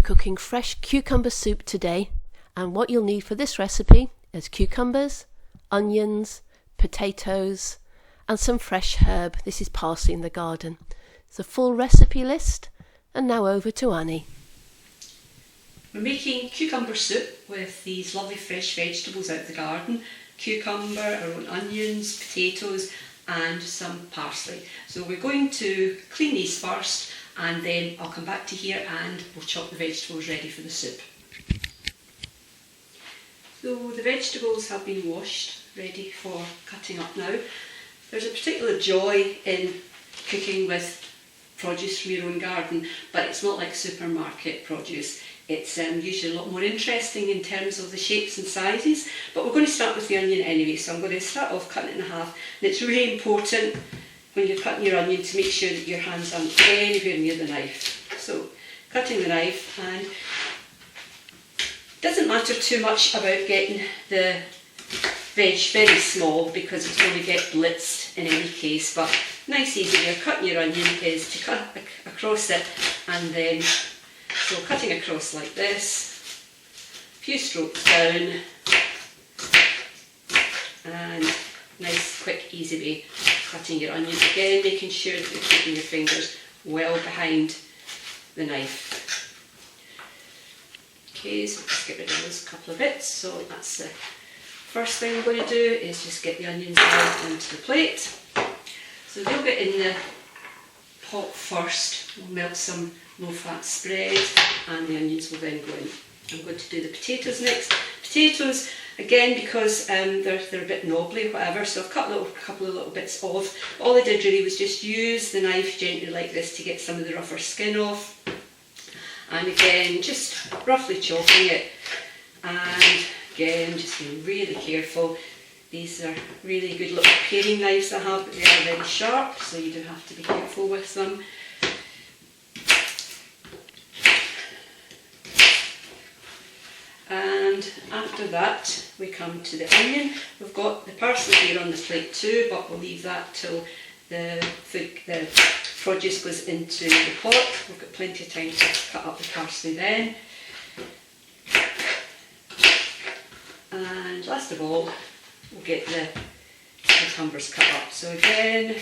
cooking fresh cucumber soup today, and what you'll need for this recipe is cucumbers, onions, potatoes and some fresh herb. This is parsley in the garden. It's a full recipe list, and now over to Annie. We're making cucumber soup with these lovely fresh vegetables out of the garden: cucumber, our own onions, potatoes and some parsley. So we're going to clean these first, and then I'll come back to here and we'll chop the vegetables ready for the soup. So the vegetables have been washed, ready for cutting up now. There's a particular joy in cooking with produce from your own garden, but it's not like supermarket produce. It's usually a lot more interesting in terms of the shapes and sizes, but we're going to start with the onion anyway, so I'm going to start off cutting it in half. And it's really important when you're cutting your onion to make sure that your hands aren't anywhere near the knife. So cutting the knife, and it doesn't matter too much about getting the veg very small because it's going to get blitzed in any case, but nice easy way of cutting your onion is to cut across it, and then so cutting across like this, a few strokes down, and nice quick easy way of cutting your onion, again making sure that you're keeping your fingers well behind the knife. Okay, so just get rid of those couple of bits. So that's the first thing we're going to do, is just get the onions out onto the plate. So they'll get in the pot first. We'll melt some low-fat spread and the onions will then go in. I'm going to do the potatoes next. Potatoes, again, because they're a bit knobbly, whatever, so I've cut a couple of little bits off. All I did really was just use the knife gently like this to get some of the rougher skin off. And again, just roughly chopping it. And again, just being really careful. These are really good little paring knives I have, but they are very sharp, so you do have to be careful with them. And after that, we come to the onion. We've got the parsley here on the plate too, but we'll leave that till the produce goes into the pot. We've got plenty of time to cut up the parsley then. And last of all, we'll get the cucumbers cut up. So again,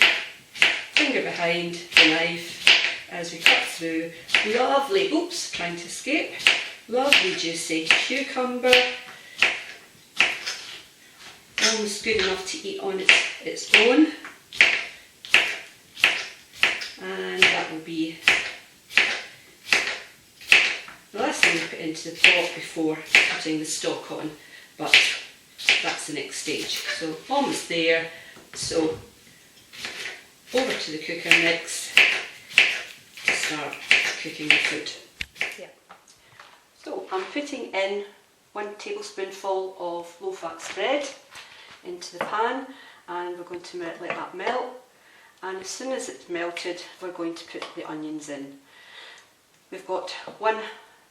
finger behind the knife as we cut through lovely, oops, trying to escape, lovely juicy cucumber, almost good enough to eat on its own. And that will be the last thing we put into the pot before putting the stock on, but that's the next stage. So almost there, so over to the cooker mix to start cooking the food. Yeah. So I'm putting in 1 tablespoonful of low-fat spread into the pan, and we're going to let that melt. And as soon as it's melted, we're going to put the onions in. We've got 1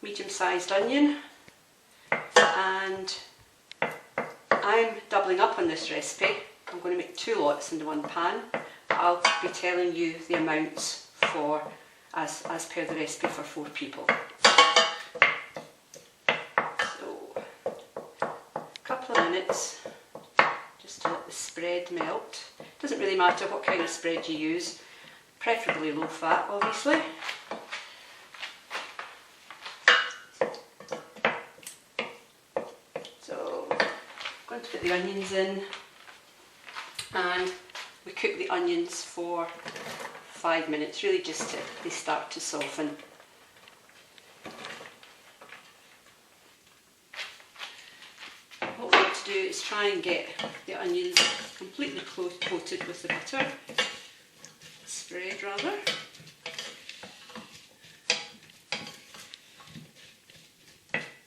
medium-sized onion, and I'm doubling up on this recipe. I'm going to make 2 lots into 1 pan. I'll be telling you the amounts for as per the recipe for 4 people. So, a couple of minutes just to let the spread melt. Doesn't really matter what kind of spread you use, preferably low fat obviously. So I'm going to put the onions in, and we cook the onions for 5 minutes, really just till they start to soften. What we want to do is try and get the onions completely coated with the butter, spread rather.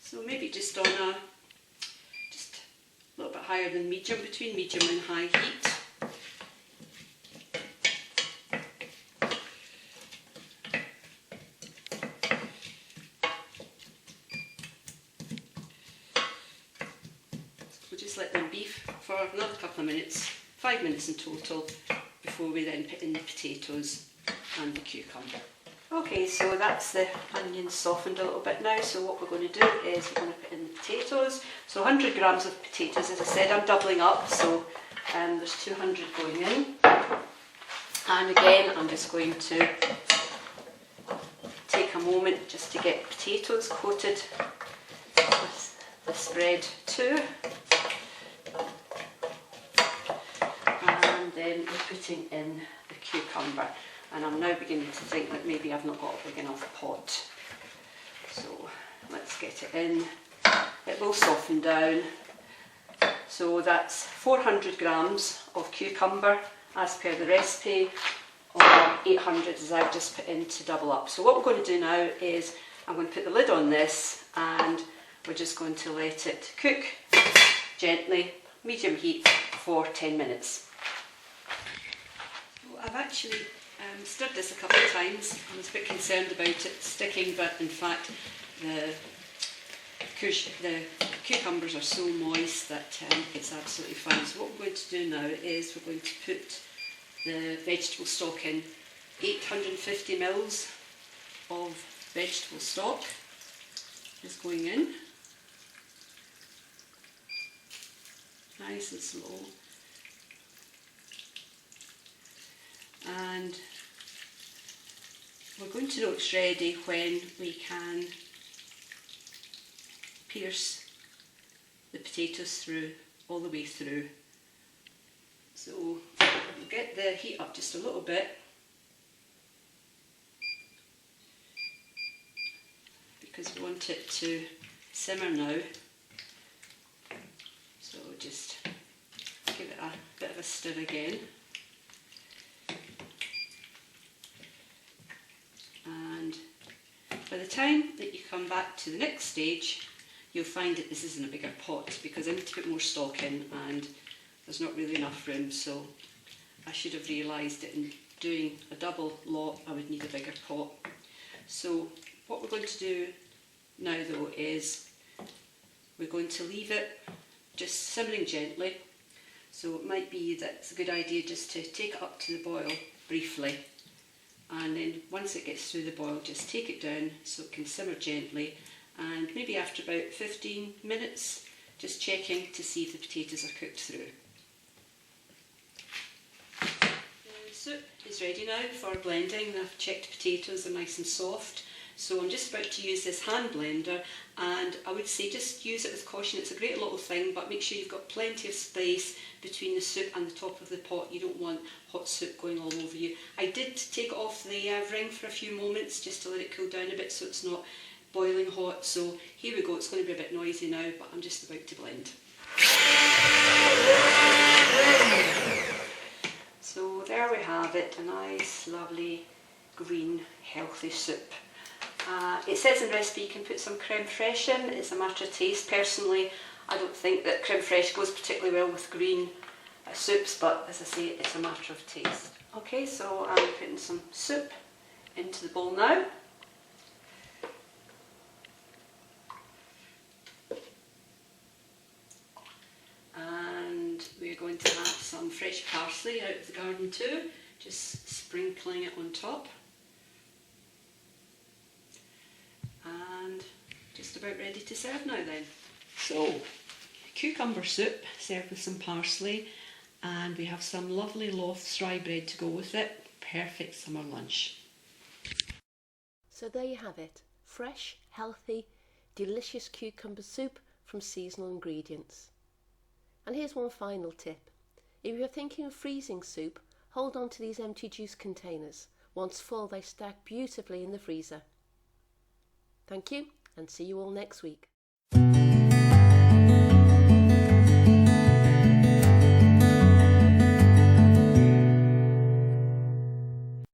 So maybe just on a little bit higher than medium, between medium and high heat. We'll just let them beef for another couple of minutes, 5 minutes in total, before we then put in the potatoes and the cucumber. Okay, so that's the onions softened a little bit now, so what we're going to do is we're going to put in the potatoes. So 100 grams of potatoes, as I said, I'm doubling up, so there's 200 going in. And again, I'm just going to take a moment just to get potatoes coated with the spread too. And then we're putting in the cucumber. And I'm now beginning to think that maybe I've not got a big enough pot. So let's get it in. It will soften down. So that's 400 grams of cucumber as per the recipe, or 800 as I've just put in to double up. So what we're going to do now is I'm going to put the lid on this and we're just going to let it cook gently, medium heat for 10 minutes. Well, I've actually stirred this a couple of times. I was a bit concerned about it sticking, but in fact the cucumbers are so moist that it's absolutely fine. So what we're going to do now is we're going to put the vegetable stock in. 850 mils of vegetable stock is going in. Nice and slow. And we're going to know it's ready when we can pierce the potatoes through, all the way through. So we'll get the heat up just a little bit, because we want it to simmer now. So just give it a bit of a stir again. And by the time that you come back to the next stage, you'll find that this is in a bigger pot, because I need to put more stock in and there's not really enough room, so I should have realised that in doing a double lot I would need a bigger pot. So what we're going to do now though is we're going to leave it just simmering gently. So it might be that it's a good idea just to take it up to the boil briefly, and then once it gets through the boil just take it down so it can simmer gently, and maybe after about 15 minutes just checking to see if the potatoes are cooked through. The soup is ready now for blending. I've checked potatoes are nice and soft, so I'm just about to use this hand blender, and I would say just use it with caution. It's a great little thing, but make sure you've got plenty of space between the soup and the top of the pot. You don't want hot soup going all over you. I did take it off the ring for a few moments just to let it cool down a bit so it's not boiling hot. So here we go, it's going to be a bit noisy now, but I'm just about to blend. So there we have it, a nice lovely green healthy soup. It says in the recipe you can put some creme fraiche in. It's a matter of taste. Personally, I don't think that creme fraiche goes particularly well with green soups, but as I say, it's a matter of taste. Okay, so I'm putting some soup into the bowl now. And we're going to add some fresh parsley out of the garden too, just sprinkling it on top. And just about ready to serve now then. So, cucumber soup served with some parsley, and we have some lovely loaves rye bread to go with it. Perfect summer lunch. So there you have it, fresh, healthy, delicious cucumber soup from seasonal ingredients. And here's one final tip. If you're thinking of freezing soup, hold on to these empty juice containers. Once full, they stack beautifully in the freezer. Thank you, and see you all next week.